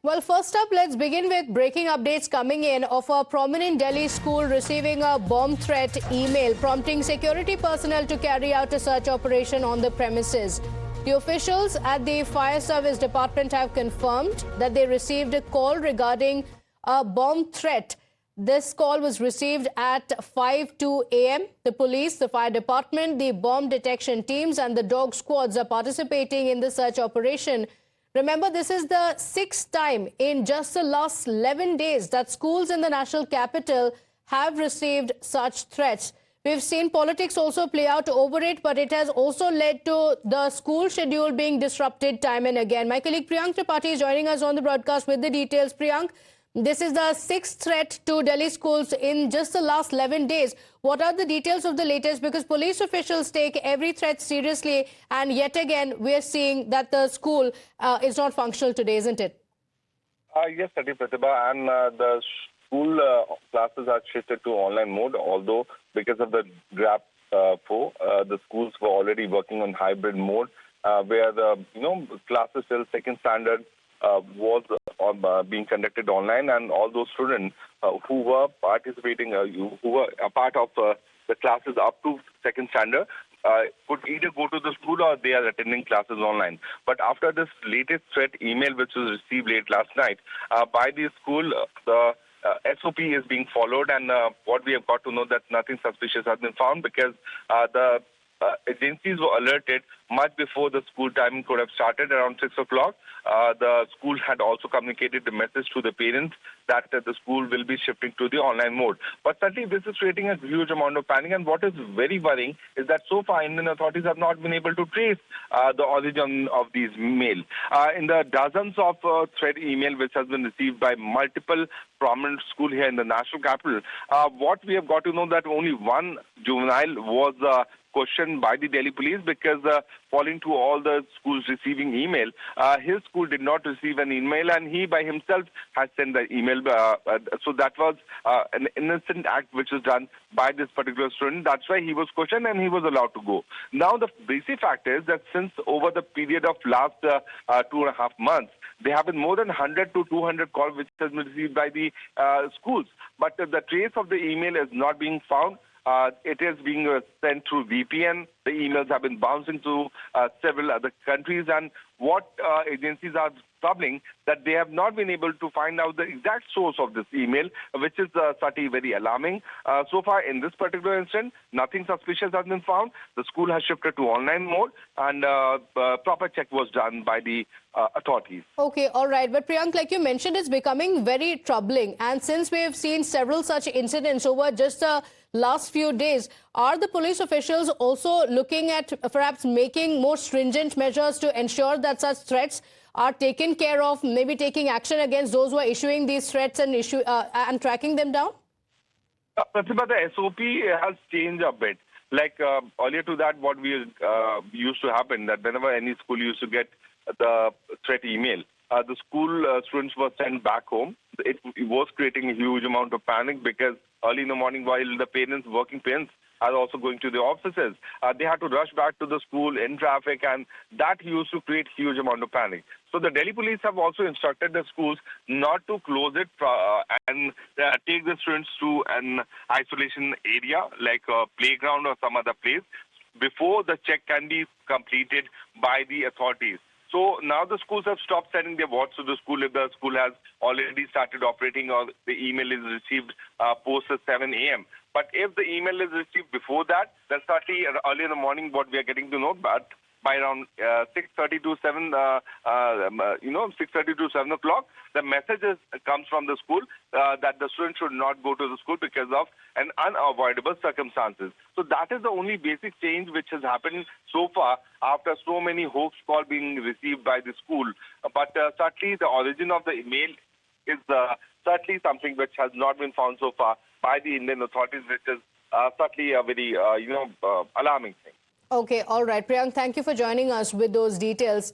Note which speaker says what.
Speaker 1: Well, first up, let's begin with breaking updates coming in of a prominent Delhi school receiving a bomb threat email prompting security personnel to carry out a search operation on the premises. The officials at the Fire Service Department have confirmed that they received a call regarding a bomb threat. This call was received at 5:02 a.m. The police, the fire department, the bomb detection teams and the dog squads are participating in the search operation. Remember, this is the sixth time in just the last 11 days that schools in the national capital have received such threats. We've seen politics also play out over it, but it has also led to the school schedule being disrupted time and again. My colleague Priyank Tripathi is joining us on the broadcast with the details. Priyank, this is the sixth threat to Delhi schools in just the last 11 days. What are the details of the latest? Because police officials take every threat seriously, and yet again, we're seeing that the school is not functional today, isn't it?
Speaker 2: Yes, Sati Pratibha, and the school classes are shifted to online mode, although because of the GRAP 4, the schools were already working on hybrid mode, where the classes till second standard was being conducted online, and all those students who were participating, who were a part of the classes up to second standard, could either go to the school or they are attending classes online. But after this latest threat email, which was received late last night by the school, the SOP is being followed, and what we have got to know that nothing suspicious has been found because the agencies were alerted much before the school timing could have started around 6 o'clock. The school had also communicated the message to the parents that the school will be shifting to the online mode. But certainly this is creating a huge amount of panic, and what is very worrying is that so far Indian authorities have not been able to trace the origin of these mail. In the dozens of threat email which has been received by multiple prominent schools here in the national capital, what we have got to know that only one juvenile was questioned by the Delhi police because following to all the schools receiving email, his school did not receive an email and he by himself has sent the email. So that was an innocent act which was done by this particular student. That's why he was questioned and he was allowed to go. Now the basic fact is that since over the period of last 2.5 months, there have been more than 100 to 200 calls which has been received by the schools. But the trace of the email is not being found. It is being sent through VPN. The emails have been bouncing to several other countries, and what agencies are troubling that they have not been able to find out the exact source of this email, which is certainly very alarming. So far, in this particular instance, nothing suspicious has been found. The school has shifted to online mode, and proper check was done by the authorities.
Speaker 1: Okay, all right. But Priyank, like you mentioned, it's becoming very troubling. And since we have seen several such incidents over just the last few days, are the police officials also looking at perhaps making more stringent measures to ensure that such threats are taken care of, maybe taking action against those who are issuing these threats and tracking them down?
Speaker 2: Pratibha, the SOP has changed a bit. Like earlier to that, what we used to happen that whenever any school used to get the threat email, the school students were sent back home. It was creating a huge amount of panic because early in the morning, while the working parents are also going to the offices, they had to rush back to the school in traffic, and that used to create huge amount of panic. So the Delhi police have also instructed the schools not to close it and take the students to an isolation area like a playground or some other place before the check can be completed by the authorities. So now the schools have stopped sending their WhatsApp to the school if the school has already started operating or the email is received post 7 a.m. But if the email is received before that, then certainly early in the morning what we are getting to know, but by around 6:30 to 7, 6:30 to 7 o'clock, the message comes from the school that the student should not go to the school because of an unavoidable circumstances. So that is the only basic change which has happened so far after so many hoax calls being received by the school. But certainly the origin of the email is certainly something which has not been found so far by the Indian authorities, which is certainly a very, alarming thing.
Speaker 1: Okay, all right. Priyank, thank you for joining us with those details.